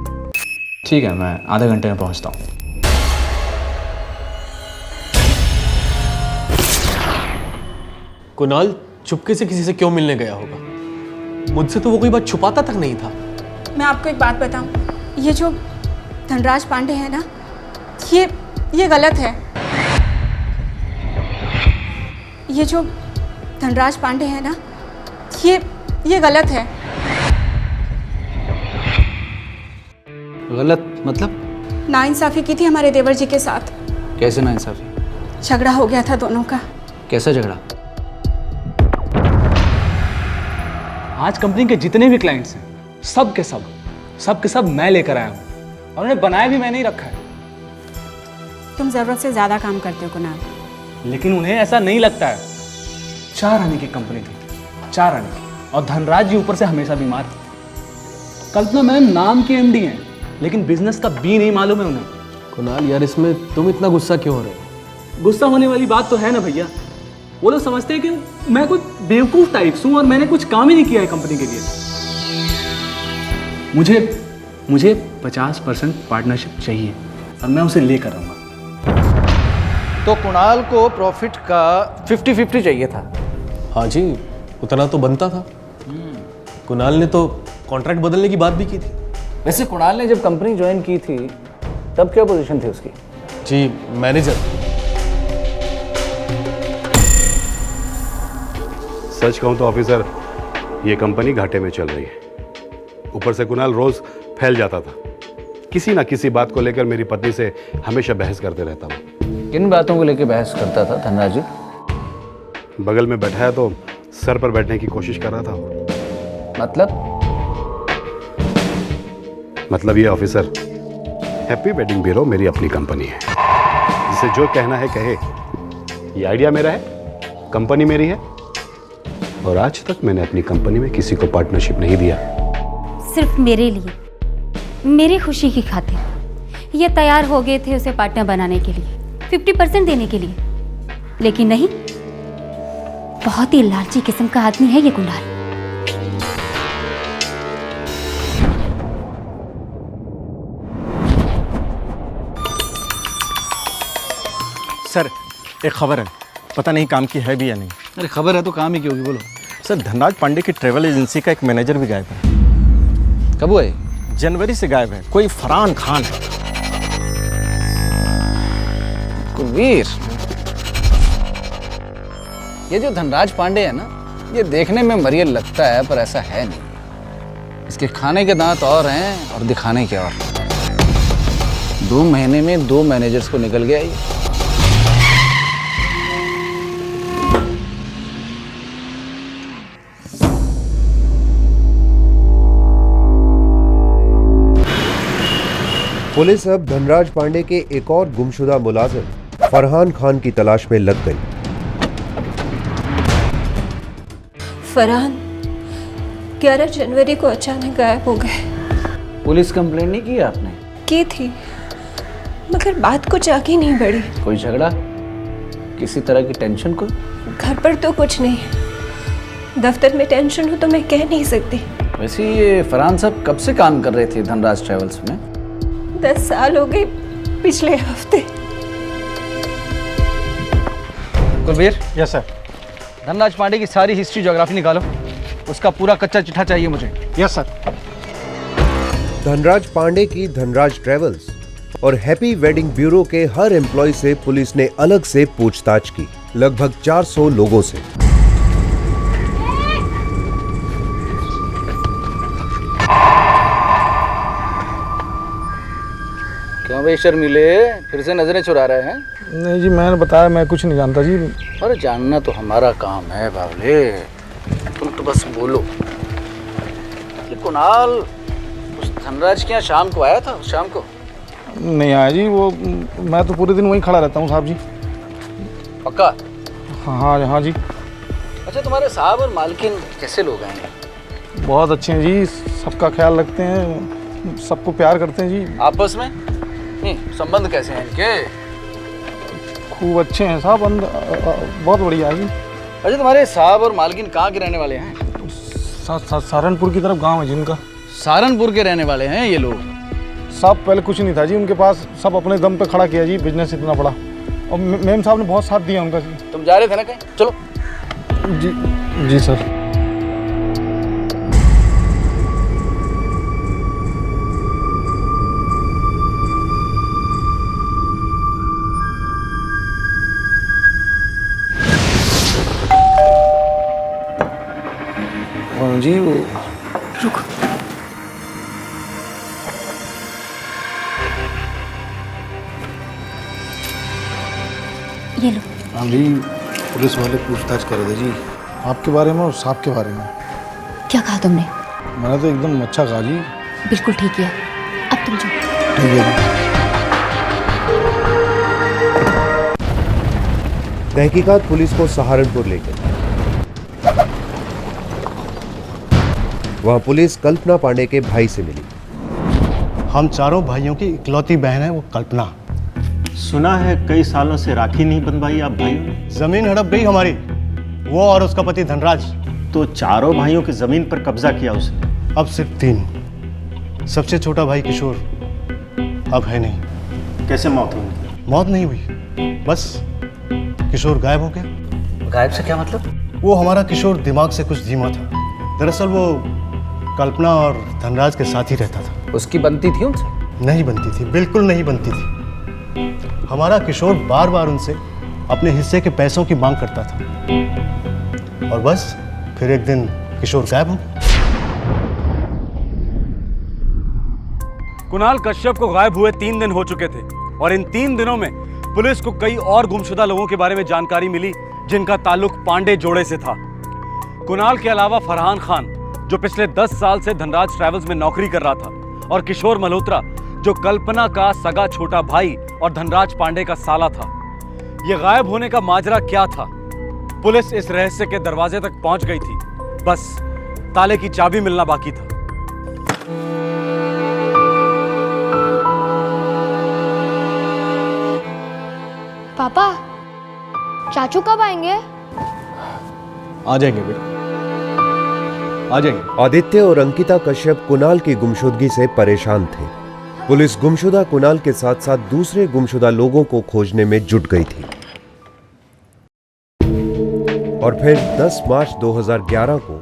ठीक है, मैं आधे घंटे में पहुंचता हूँ। कुणाल चुपके से किसी से क्यों मिलने गया होगा? मुझसे तो वो कोई बात छुपाता तक नहीं था। मैं आपको एक बात बताऊं, ये जो धनराज पांडे है ना, ये गलत है। ये जो धनराज पांडे है ना, ये गलत है। गलत मतलब? नाइंसाफी की थी हमारे देवर जी के साथ। कैसे नाइंसाफी? झगड़ा हो गया था दोनों का। कैसा झगड़ा? आज कंपनी के जितने भी क्लाइंट्स हैं, सब के सब मैं लेकर आया हूँ और उन्हें बनाया भी मैंने ही रखा है। तुम जरूरत से ज्यादा काम करते हो कुणाल। लेकिन उन्हें ऐसा नहीं लगता है। 4 आने की कंपनी थी, 4 आने की, और धनराज जी ऊपर से हमेशा बीमार। कल्पना मैम नाम के एमडी हैं, लेकिन बिजनेस का बी नहीं मालूम है उन्हें। कुणाल यार, इसमें तुम इतना गुस्सा क्यों हो रहे हो? गुस्सा होने वाली बात तो है ना भैया। वो लोग समझते हैं कि मैं कुछ बेवकूफ़ टाइप्स हूँ और मैंने कुछ काम ही नहीं किया है कंपनी के लिए। मुझे 50% पार्टनरशिप चाहिए और मैं उसे लेकर आऊँगा। तो कुणाल को प्रॉफिट का 50-50 चाहिए था। हाँ जी, उतना तो बनता था। कुणाल ने तो कॉन्ट्रैक्ट बदलने की बात भी की थी। वैसे कुणाल ने जब कंपनी ज्वाइन की थी तब क्या पोजीशन थी उसकी? जी, मैनेजर। सच कहूं तो ऑफिसर, ये कंपनी घाटे में चल रही है। ऊपर से कुणाल रोज फैल जाता था, किसी ना किसी बात को लेकर मेरी पत्नी से हमेशा बहस करते रहता हूँ। किन बातों को लेकर बहस करता था धनराज जी? बगल में बैठा है तो सर पर बैठने की कोशिश कर रहा था। मतलब ये ऑफिसर, हैप्पी वेडिंग ब्यूरो मेरी अपनी कंपनी है, जिसे जो कहना है कहे। ये आइडिया मेरा है, कंपनी मेरी है, और आज तक मैंने अपनी कंपनी में किसी को पार्टनरशिप नहीं दिया। सिर्फ मेरे लिए, मेरी खुशी की खातिर ये तैयार हो गए थे उसे पार्टनर बनाने के लिए, 50% देने के लिए। लेकिन नहीं, बहुत ही लालची किस्म का आदमी है ये कुणाल। सर, एक खबर है, पता नहीं काम की है भी या नहीं। अरे खबर है तो काम ही क्यों होगी, बोलो। सर, धनराज पांडे की ट्रेवल एजेंसी का एक मैनेजर भी गायब है। कब हुआ है? जनवरी से गायब है, कोई फरहान खान है। कुलवीर, ये जो धनराज पांडे है ना, ये देखने में मरियल लगता है पर ऐसा है नहीं। इसके खाने के दांत और हैं और दिखाने के और। 2 महीने में 2 मैनेजर्स को निकल गया ये। पुलिस अब धनराज पांडे के एक और गुमशुदा मुलाजिम फरहान खान की तलाश में लग गई। फरहान 11 जनवरी को अचानक गायब हो गए। पुलिस कंप्लेंट नहीं की आपने? की थी, मगर बात कुछ आगे नहीं बढ़ी। कोई झगड़ा, किसी तरह की टेंशन? को घर पर तो कुछ नहीं, दफ्तर में टेंशन हो तो मैं कह नहीं सकती। वैसे ये फरहान साहब कब से काम कर रहे थे धनराज ट्रेवल्स में? 10 साल हो गए, पिछले हफ्ते। कुलवीर। Yes sir. धनराज पांडे की सारी हिस्ट्री ज्योग्राफी निकालो, उसका पूरा कच्चा चिट्ठा चाहिए मुझे। Yes sir. धनराज पांडे की धनराज ट्रेवल्स और हैप्पी वेडिंग ब्यूरो के हर एम्प्लॉय से पुलिस ने अलग से पूछताछ की, लगभग 400 लोगों से। क्यों भाई शर्मिले, फिर से नजरें चुरा रहे हैं? नहीं जी, मैंने बताया मैं कुछ नहीं जानता जी। अरे जानना तो हमारा काम है बावले, तुम तो बस बोलो। ये कुणाल उस धनराज के यहाँ शाम को आया था? शाम को नहीं आया जी, वो मैं तो पूरे दिन वहीं खड़ा रहता हूँ साहब जी। पक्का? हाँ जी। अच्छा, तुम्हारे साहब और मालकिन कैसे लोग हैं? बहुत अच्छे हैं जी, सबका ख्याल रखते हैं, सबको प्यार करते हैं जी। आपस में नहीं, संबंध कैसे हैं इनके? खूब अच्छे हैं साहब, बहुत बढ़िया है जी। अच्छा, तुम्हारे साहब और मालकिन कहाँ के रहने वाले हैं? सहारनपुर की तरफ गांव है जिनका। सहारनपुर के रहने वाले हैं ये लोग? साहब पहले कुछ नहीं था जी उनके पास, सब अपने दम पे खड़ा किया जी, बिजनेस इतना बड़ा, और मेम साहब ने बहुत साथ दिया उनका जी। तुम जा रहे थे ना कहीं? चलो। जी सर। जी वो रुको। ये लो। हाँ जी, पुलिस वाले पूछताछ कर रहे थे जी आपके बारे में और साहब के बारे में। क्या कहा तुमने? मैंने तो एकदम अच्छा कहा जी। बिल्कुल ठीक है, अब तुम जाओ। ठीक है जी। तहकीकात पुलिस को सहारनपुर ले गई। वहां पुलिस कल्पना पांडे के भाई से मिली। हम चारों भाइयों की इकलौती बहन है वो कल्पना। सुना है कई सालों से राखी नहीं बंधवाई आप भाइयों ने। जमीन हड़प गई हमारी, वो और उसका पति धनराज। तो चारों भाइयों की जमीन पर कब्जा किया उसने। अब सिर्फ 3। सबसे छोटा भाई किशोर अब है नहीं। कैसे मौत हुई? मौत नहीं हुई, बस किशोर गायब हो गया। गायब से क्या मतलब? वो हमारा किशोर दिमाग से कुछ धीमा था। दरअसल वो कल्पना और धनराज के साथ ही रहता था। उसकी बनती थी उनसे? नहीं बनती थी, बिल्कुल नहीं बनती थी। हमारा किशोर बार बार उनसे अपने हिस्से के पैसों की मांग करता था और बस फिर एक दिन किशोर गायब हो गया। कुणाल कश्यप को गायब हुए 3 दिन हो चुके थे और इन 3 दिनों में पुलिस को कई और गुमशुदा लोगों के बारे में जानकारी मिली जिनका ताल्लुक पांडे जोड़े से था। कुणाल के अलावा फरहान खान, जो पिछले 10 साल से धनराज ट्रैवल्स में नौकरी कर रहा था, और किशोर मल्होत्रा, जो कल्पना का सगा छोटा भाई और धनराज पांडे का साला था। यह गायब होने का माजरा क्या था? पुलिस इस रहस्य के दरवाजे तक पहुंच गई थी, बस ताले की चाबी मिलना बाकी था। पापा, चाचू कब आएंगे? आ जाएंगे बेटा, आ जाएंगे। आदित्य और अंकिता कश्यप कुणाल की गुमशुदगी से परेशान थे। पुलिस गुमशुदा कुणाल के साथ साथ दूसरे गुमशुदा लोगों को खोजने में जुट गई थी। और फिर 10 मार्च 2011 को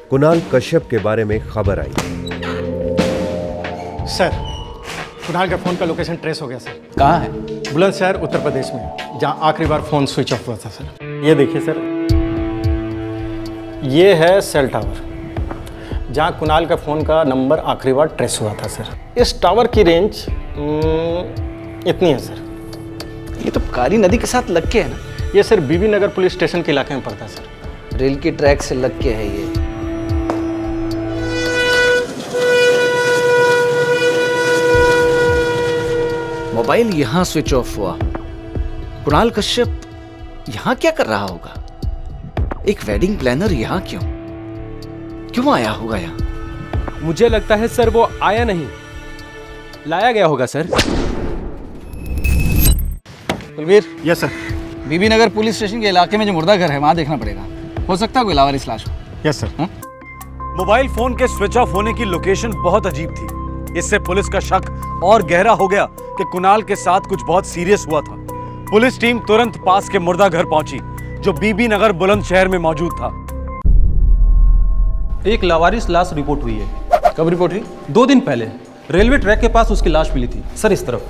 कुणाल कश्यप के बारे में खबर आई। सर, कुणाल के फोन का लोकेशन ट्रेस हो गया सर। कहाँ है? बुलंदशहर, उत्तर प्रदेश में, जहां आखिरी बार फोन स्विच ऑफ हुआ था सर। ये देखिए सर, ये है सेल टावर जहां कुणाल का फोन का नंबर आखिरी बार ट्रेस हुआ था सर। इस टावर की रेंज इतनी है सर। ये तो काली नदी के साथ लग के है ना? ये sir Bibi Nagar police station के इलाके में पड़ता है सर। रेल की ट्रैक से लग के है ये। मोबाइल यहाँ स्विच ऑफ हुआ। कुणाल कश्यप यहाँ क्या कर रहा होगा? एक वेडिंग प्लानर यहाँ क्यों आया होगा यहाँ? मुझे लगता है सर वो आया नहीं, लाया गया होगा sir. Kulveer. Yes sir. Bibi Nagar police station के इलाके में जो मुर्दा घर है वहां देखना पड़ेगा। हो सकता है कोई लावारिस लाश हो। Yes sir. मोबाइल फोन के स्विच ऑफ होने की लोकेशन बहुत अजीब थी। इससे पुलिस का शक और गहरा हो गया कि कुणाल के साथ कुछ बहुत सीरियस हुआ था। पुलिस टीम तुरंत पास के मुर्दा घर पहुंची जो बीबी नगर बुलंदशहर में मौजूद था। एक लावारिस लाश रिपोर्ट हुई है। कब रिपोर्ट हुई? 2 दिन पहले रेलवे ट्रैक के पास उसकी लाश मिली थी सर, इस तरफ।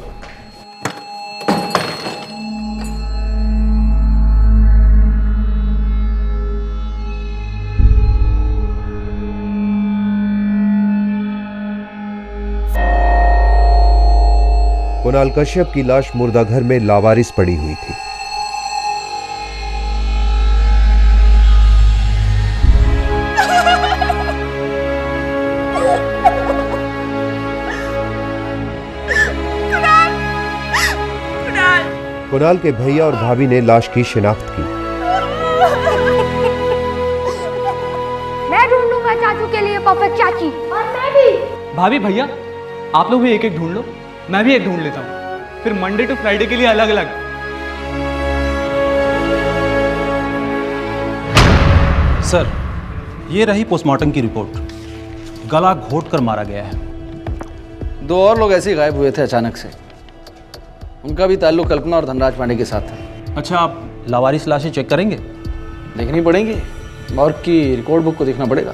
कुणाल कश्यप की लाश मुर्दाघर में लावारिस पड़ी हुई थी। कुणाल के भैया और भाभी ने लाश की शिनाख्त की। मैं ढूंढूंगा चाचू के लिए परफेक्ट चाची। और मैं भी। भाभी भैया, आप लोग भी एक एक ढूंढ लो, मैं भी एक ढूंढ लेता हूँ, फिर मंडे टू फ्राइडे के लिए अलग अलग। सर, ये रही पोस्टमार्टम की रिपोर्ट। गला घोट कर मारा गया है। 2 और लोग ऐसे ही गायब हुए थे अचानक से। उनका भी ताल्लुक कल्पना और धनराज पांडे के साथ है। अच्छा, आप लावारिस लाशें चेक करेंगे? देखनी पड़ेंगी, मॉर्ग की रिकॉर्ड बुक को देखना पड़ेगा।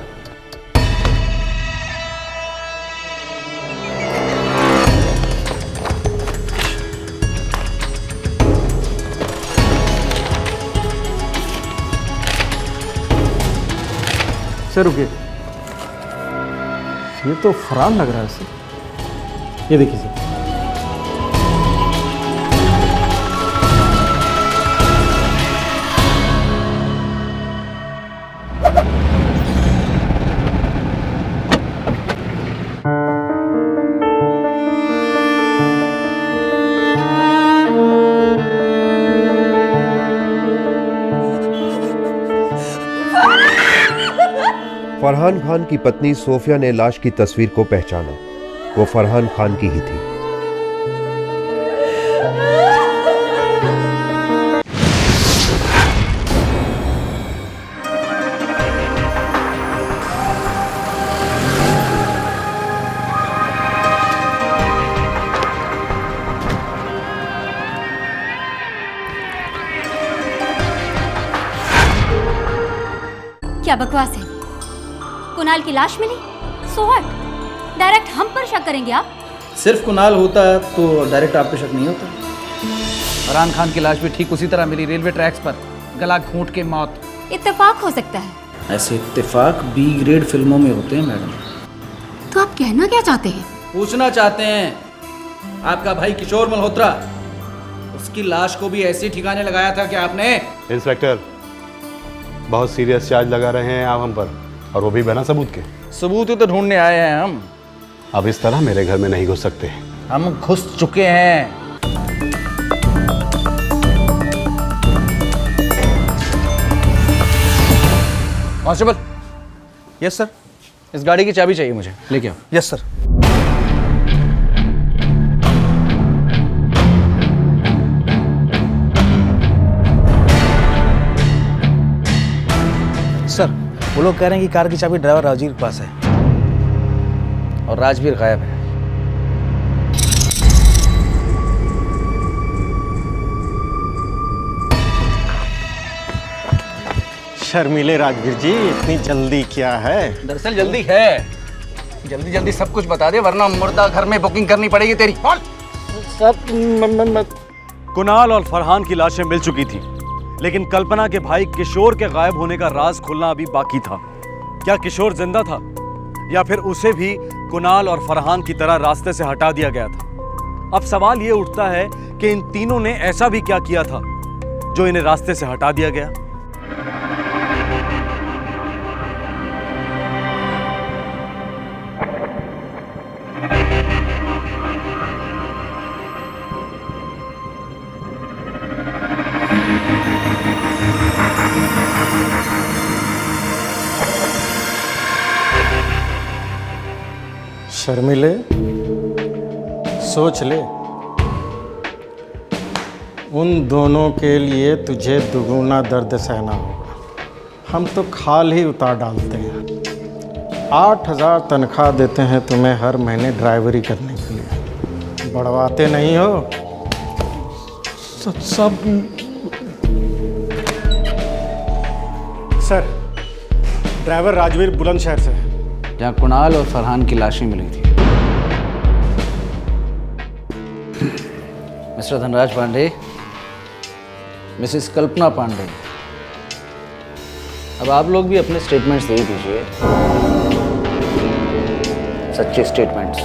सर रुकिए, ये तो फरहान लग रहा है सर। ये देखिए सर। फरहान खान की पत्नी सोफिया ने लाश की तस्वीर को पहचाना। वो फरहान खान की ही थी। क्या बकवास है? कुणाल की लाश मिली, सो व्हाट? डायरेक्ट हम पर शक करेंगे आप? सिर्फ कुणाल होता तो डायरेक्ट आप पे शक नहीं होता। फरहान खान की लाश भी ठीक उसी तरह मिली, रेलवे ट्रैक्स पर, गला घूंट के मौत। इत्तेफाक हो सकता है। ऐसे इत्तेफाक बी ग्रेड फिल्मों में होते हैं मैडम। तो आप कहना क्या चाहते हैं? पूछना चाहते हैं, आपका भाई किशोर मल्होत्रा, उसकी लाश को भी ऐसे ठिकाने लगाया था कि आपने? इंस्पेक्टर, बहुत सीरियस चार्ज लगा रहे हैं आप हम पर, और वो भी बिना सबूत के। सबूत ही तो ढूंढने आए हैं हम। अब इस तरह मेरे घर में नहीं घुस सकते। हम घुस चुके हैं। कांस्टेबल। Yes sir. इस गाड़ी की चाबी चाहिए मुझे, लेके आओ। Yes sir. सर, वो लोग कह रहे हैं कि कार की चाबी ड्राइवर राजवीर के पास है और राजवीर गायब है। शर्मिले राजवीर जी, इतनी जल्दी क्या है? दरअसल जल्दी है, जल्दी जल्दी सब कुछ बता दे वरना मुर्दा घर में बुकिंग करनी पड़ेगी तेरी। कुणाल और फरहान की लाशें मिल चुकी थी, लेकिन कल्पना के भाई किशोर के गायब होने का राज खुलना अभी बाकी था। क्या किशोर जिंदा था या फिर उसे भी कुणाल और फरहान की तरह रास्ते से हटा दिया गया था? अब सवाल यह उठता है कि इन तीनों ने ऐसा भी क्या किया था जो इन्हें रास्ते से हटा दिया गया? शर्मिले, सोच ले, उन दोनों के लिए तुझे दुगुना दर्द सहना होगा। हम तो खाल ही उतार डालते हैं। 8,000 तनख्वाह देते हैं तुम्हें हर महीने ड्राइवरी करने के लिए, बढ़वाते नहीं हो। सब सर, ड्राइवर राजवीर बुलंदशहर से है, जहाँ कुणाल और फरहान की लाशें मिली थी। मिस्टर धनराज पांडे, मिसेस कल्पना पांडे, अब आप लोग भी अपने स्टेटमेंट्स दे दीजिए, सच्चे स्टेटमेंट्स,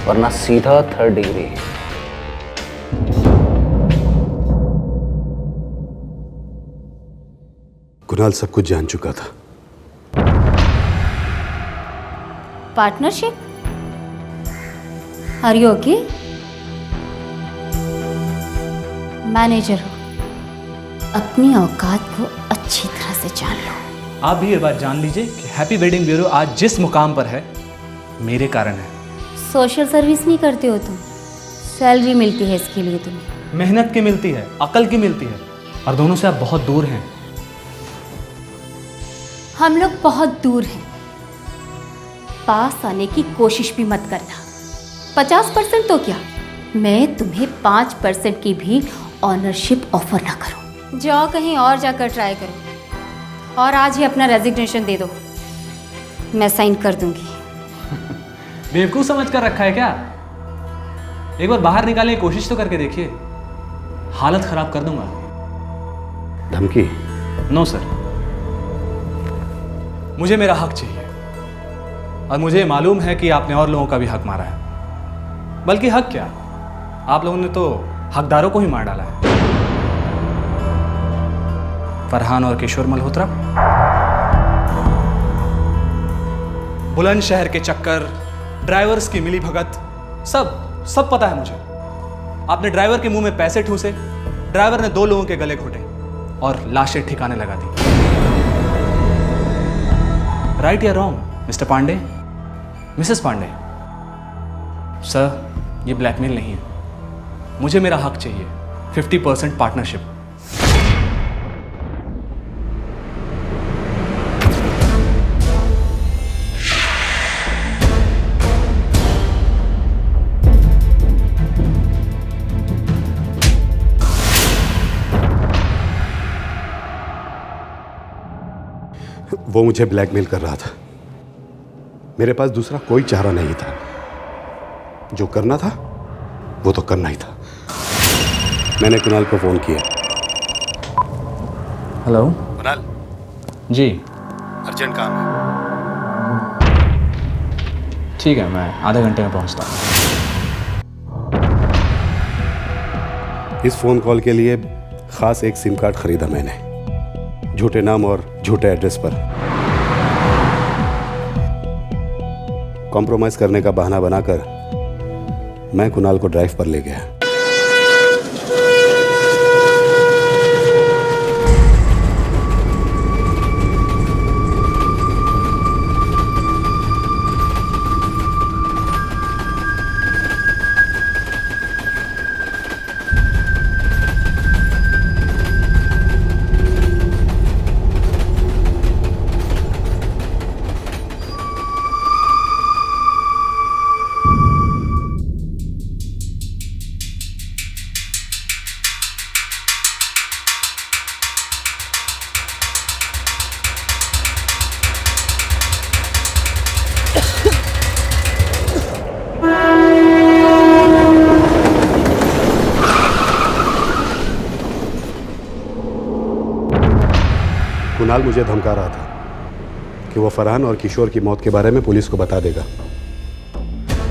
वरना सीधा 3rd डिग्री। कुणाल सब कुछ जान चुका था। Partnership? Are you okay? Manager हो, अपनी औकात को अच्छी तरह से जान लो। आप भी ये बात जान लीजिए कि हैप्पी वेडिंग ब्यूरो आज जिस मुकाम पर है, मेरे कारण है। सोशल सर्विस नहीं करते हो तुम, सैलरी मिलती है इसके लिए तुम्हें। मेहनत की मिलती है, अकल की मिलती है, और दोनों से आप बहुत दूर हैं। हम लोग बहुत दूर हैं, पास आने की कोशिश भी मत करना। 50% तो क्या, मैं तुम्हें 5% की भी ऑनरशिप ऑफर ना करूं। जाओ कहीं और जाकर ट्राई करो, और आज ही अपना रेजिग्नेशन दे दो, मैं साइन कर दूंगी। बेवकूफ़ समझ कर रखा है क्या? एक बार बाहर निकालने की कोशिश तो करके देखिए, हालत खराब कर दूंगा। धमकी? नो सर, मुझे मेरा हक चाहिए, और मुझे मालूम है कि आपने और लोगों का भी हक मारा है। बल्कि हक क्या, आप लोगों ने तो हकदारों को ही मार डाला है। फरहान और किशोर मल्होत्रा, बुलंदशहर के चक्कर, ड्राइवर्स की मिली भगत, सब पता है मुझे। आपने ड्राइवर के मुंह में पैसे ठूसे, ड्राइवर ने 2 लोगों के गले घोटे और लाशें ठिकाने लगा दी। राइट या wrong Mister Pandey, Mrs Pandey? Sir, ये ब्लैकमेल नहीं है, मुझे मेरा हक चाहिए, 50% पार्टनरशिप। वो मुझे ब्लैकमेल कर रहा था। मेरे पास दूसरा कोई चारा नहीं था। जो करना था वो तो करना ही था। मैंने कुणाल को फोन किया। हेलो कुणाल जी, अर्जेंट काम है। ठीक है, मैं आधे घंटे में पहुंचता हूँ। इस फोन कॉल के लिए खास एक सिम कार्ड खरीदा मैंने, झूठे नाम और झूठे एड्रेस पर। कॉम्प्रोमाइज करने का बहाना बनाकर मैं कुणाल को ड्राइव पर ले गया। कुणाल मुझे धमका रहा था कि वो फरहान और किशोर की मौत के बारे में पुलिस को बता देगा।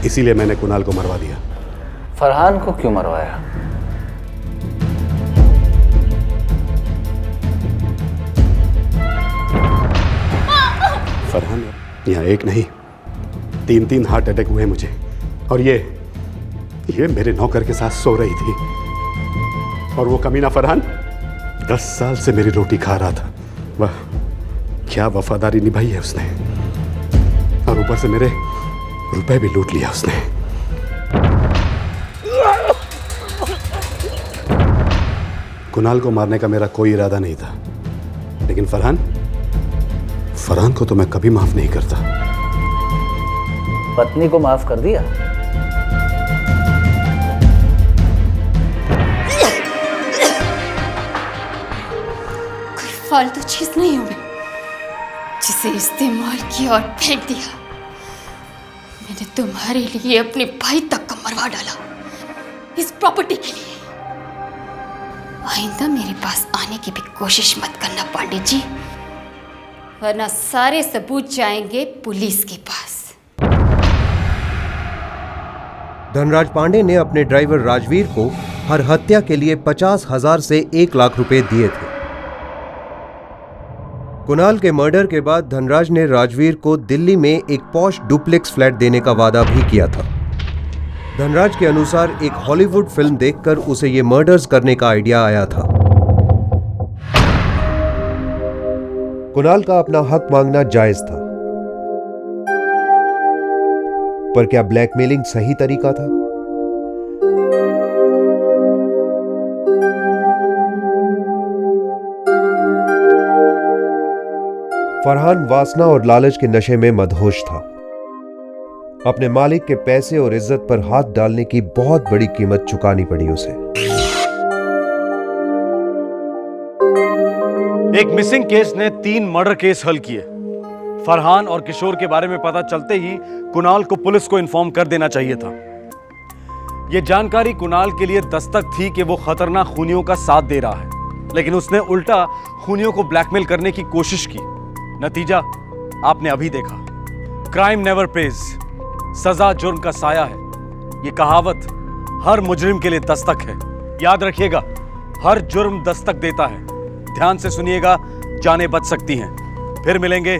इसीलिए मैंने कुणाल को मरवा दिया। फरहान को क्यों मरवाया? फरहान यहाँ एक नहीं 3 हार्ट अटैक हुए मुझे, और ये मेरे नौकर के साथ सो रही थी। और वो कमीना फरहान 10 साल से मेरी रोटी खा रहा था। वाह, क्या वफादारी निभाई है उसने, और ऊपर से मेरे रुपए भी लूट लिया उसने। कुणाल को मारने का मेरा कोई इरादा नहीं था, लेकिन फरहान को तो मैं कभी माफ नहीं करता। पत्नी को माफ कर दिया? फालतू चीज नहीं हूं मैं जिसे इस्तेमाल किया और फेंक दिया। मैंने तुम्हारे लिए अपने भाई तक का मरवा डाला इस प्रॉपर्टी के लिए। आइंदा मेरे पास आने की भी कोशिश मत करना पांडे जी, वरना सारे सबूत जाएंगे पुलिस के पास। धनराज पांडे ने अपने ड्राइवर राजवीर को हर हत्या के लिए 50,000 से 1 लाख रुपए दिए थे। कुणाल के मर्डर के बाद धनराज ने राजवीर को दिल्ली में एक पॉश डुप्लेक्स फ्लैट देने का वादा भी किया था। धनराज के अनुसार एक हॉलीवुड फिल्म देखकर उसे ये मर्डर्स करने का आइडिया आया था। कुणाल का अपना हक मांगना जायज था, पर क्या ब्लैकमेलिंग सही तरीका था? फरहान वासना और लालच के नशे में मदहोश था। अपने मालिक के पैसे और इज्जत पर हाथ डालने की बहुत बड़ी कीमत चुकानी पड़ी उसे। एक मिसिंग केस ने 3 मर्डर केस हल किए। फरहान और किशोर के बारे में पता चलते ही कुणाल को पुलिस को इन्फॉर्म कर देना चाहिए था। यह जानकारी कुणाल के लिए दस्तक थी कि वो खतरनाक खूनियों का साथ दे रहा है, लेकिन उसने उल्टा खूनियों को ब्लैकमेल करने की कोशिश की। नतीजा आपने अभी देखा। क्राइम नेवर पेज, सजा जुर्म का साया है। यह कहावत हर मुजरिम के लिए दस्तक है। याद रखिएगा, हर जुर्म दस्तक देता है। ध्यान से सुनिएगा, जानें बच सकती हैं। फिर मिलेंगे।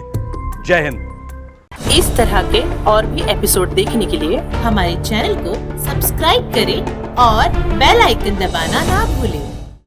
जय हिंद। इस तरह के और भी एपिसोड देखने के लिए हमारे चैनल को सब्सक्राइब करें और बेल आइकन दबाना ना भूलें।